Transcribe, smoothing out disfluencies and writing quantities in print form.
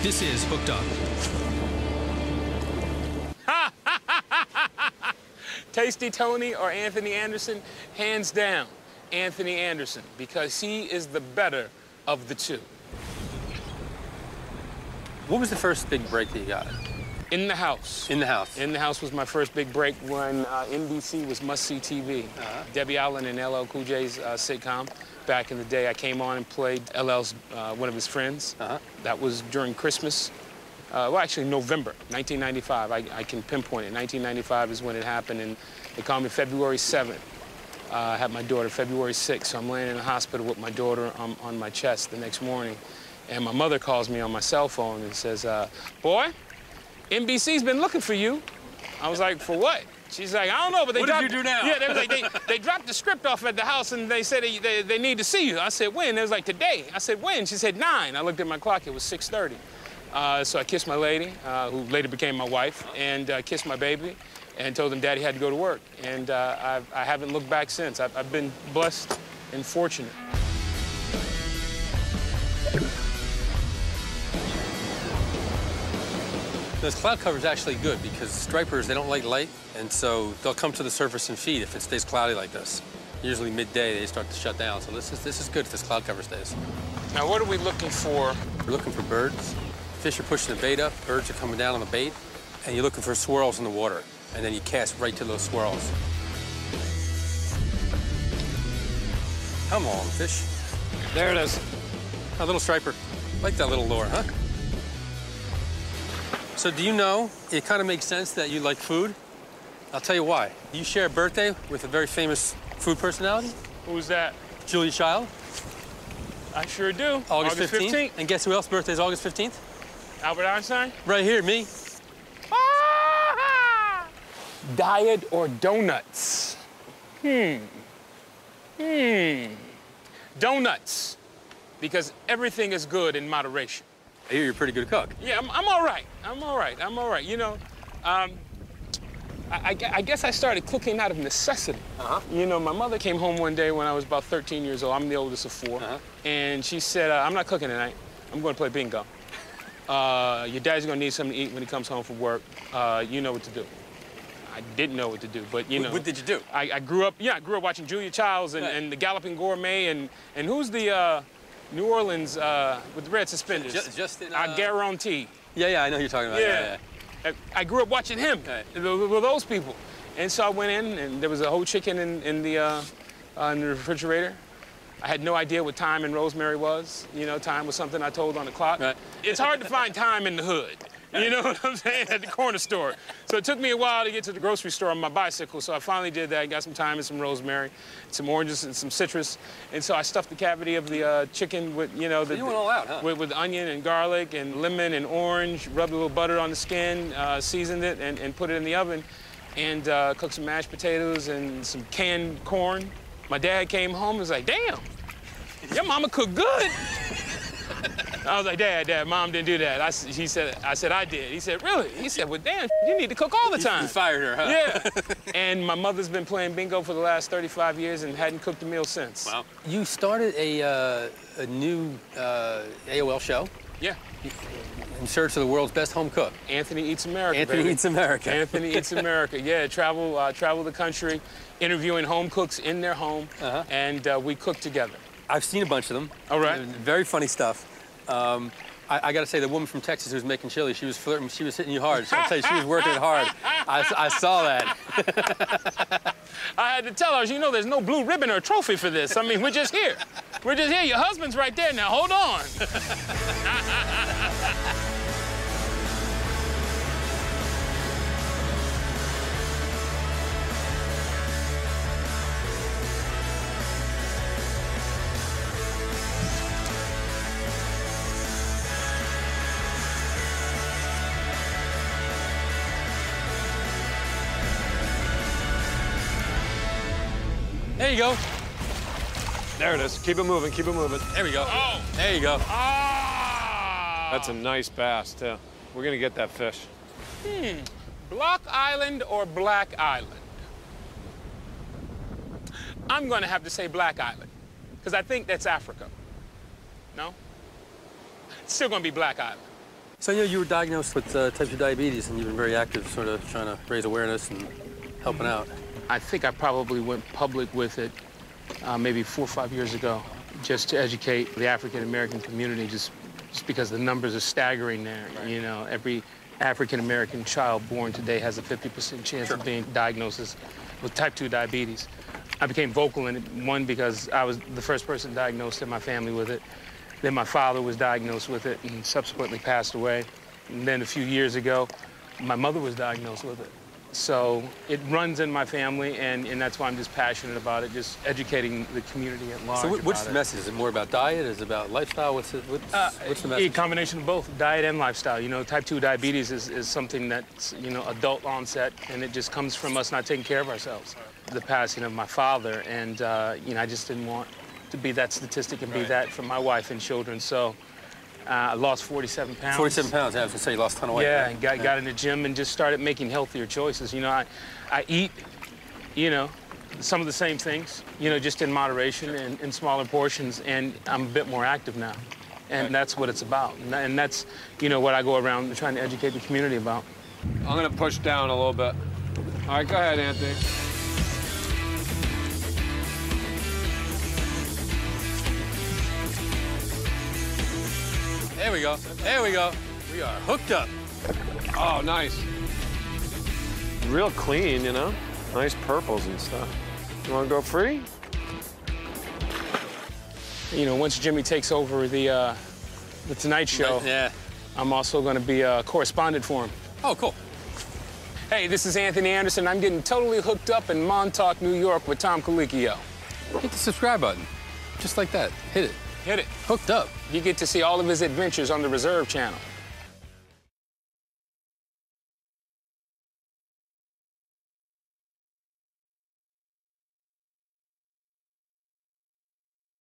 This is Hooked Up. Tasty Tony or Anthony Anderson? Hands down, Anthony Anderson, because he is the better of the two. What was the first big break that you got? In the House. In the House. In the House was my first big break when NBC was must-see TV. Debbie Allen and LL Cool J's sitcom. Back in the day, I came on and played LL's one of his friends. That was during Christmas. Well, actually, November 1995. I can pinpoint it. 1995 is when it happened, and they called me February 7th. I had my daughter February 6th, so I'm laying in the hospital with my daughter on my chest the next morning. And my mother calls me on my cell phone and says, boy, NBC's been looking for you. I was like, for what? She's like, I don't know, but they dropped... What did you do now? Yeah, they was like, they dropped the script off at the house, and they said they need to see you. I said, when? They was like, today. I said, when? She said, 9. I looked at my clock. It was 6:30. So I kissed my lady, who later became my wife, and kissed my baby, and told him Daddy had to go to work. And I haven't looked back since. I've been blessed and fortunate. This cloud cover is actually good because stripers, they don't like light, and so they'll come to the surface and feed if it stays cloudy like this. Usually midday, they start to shut down, so this is good if this cloud cover stays. Now, what are we looking for? We're looking for birds. Fish are pushing the bait up, birds are coming down on the bait, and you're looking for swirls in the water, and then you cast right to those swirls. Come on, fish. There it is. A little striper. Like that little lure, huh? So do you know, it kind of makes sense that you like food? I'll tell you why. You share a birthday with a very famous food personality. Who's that? Julia Child. I sure do. August 15th. And guess who else's birthday is August 15th? Albert Einstein? Right here, me. Ah! Diet or donuts? Donuts. Because everything is good in moderation. I hear you're a pretty good cook. Yeah, I'm all right. I'm all right. I'm all right. You know, I guess I started cooking out of necessity. You know, my mother came home one day when I was about 13 years old. I'm the oldest of 4. And she said, I'm not cooking tonight. I'm going to play bingo. Your dad's going to need something to eat when he comes home from work. You know what to do. I didn't know what to do, but, you know. What did you do? I grew up watching Julia Childs and the Galloping Gourmet and who's the... New Orleans with the red suspenders. Justin. I guarantee. Yeah, I know who you're talking about. Yeah. I grew up watching him, with those people. And so I went in, and there was a whole chicken in the refrigerator. I had no idea what thyme and rosemary was. You know, thyme was something I told on the clock. Right. It's hard to find thyme in the hood. You know what I'm saying? At the corner store. So it took me a while to get to the grocery store on my bicycle, so I finally did that. Got some thyme and some rosemary, some oranges and some citrus. And so I stuffed the cavity of the chicken with, you know, you went all out, huh? with onion and garlic and lemon and orange, rubbed a little butter on the skin, seasoned it, and put it in the oven, and cooked some mashed potatoes and some canned corn. My dad came home and was like, damn, your mama cooked good. I was like, Dad, Mom didn't do that. I said, I did. He said, really? He said, well, damn, you need to cook all the time. You fired her, huh? Yeah. And my mother's been playing bingo for the last 35 years and hadn't cooked a meal since. Wow. You started a new AOL show. Yeah. In search of the world's best home cook. Anthony Eats America, Anthony baby. Eats America. Anthony Eats America. Yeah, travel the country, interviewing home cooks in their home, and we cook together. I've seen a bunch of them. All right. Very funny stuff. I got to say, the woman from Texas who was making chili, she was flirting, she was hitting you hard. So I'll tell you, she was working it hard. I saw that. I had to tell her, you know, there's no blue ribbon or trophy for this. I mean, we're just here. We're just here. Your husband's right there now. Hold on. There you go. There it is. Keep it moving, keep it moving. There we go. Oh. There you go. Ah. That's a nice bass, too. We're gonna get that fish. Block Island or Black Island? I'm gonna have to say Black Island, because I think that's Africa. No? It's still gonna be Black Island. So, you were diagnosed with type 2 diabetes, and you've been very active, sort of trying to raise awareness and helping out. I think I probably went public with it maybe 4 or 5 years ago, just to educate the African-American community, just because the numbers are staggering there. Right. You know, every African-American child born today has a 50% chance of being diagnosed with type 2 diabetes. I became vocal in it, one, because I was the first person diagnosed in my family with it. Then my father was diagnosed with it and subsequently passed away. And then a few years ago, my mother was diagnosed with it. So it runs in my family, and that's why I'm just passionate about it, just educating the community at large. So what's the message? Is it more about diet? Is it about lifestyle? What's the message? A combination of both, diet and lifestyle. You know, type 2 diabetes is something that's, adult onset, and it just comes from us not taking care of ourselves. The passing of my father, and, I just didn't want to be that statistic and be that for my wife and children. So I lost 47 pounds. 47 pounds, I was going to say you lost a ton of weight. Yeah, right? and got in the gym and just started making healthier choices. I eat, some of the same things, just in moderation and in smaller portions, and I'm a bit more active now. And that's what it's about. And that's, what I go around trying to educate the community about. I'm going to push down a little bit. All right, go ahead, Anthony. There we go. There we go. We are hooked up. Oh, nice. Real clean, Nice purples and stuff. You want to go free? Once Jimmy takes over the Tonight Show, I'm also going to be a correspondent for him. Oh, cool. Hey, this is Anthony Anderson. I'm getting totally hooked up in Montauk, New York with Tom Colicchio. Hit the subscribe button. Just like that. Hit it. Hit it. Hooked up. You get to see all of his adventures on the Reserve channel.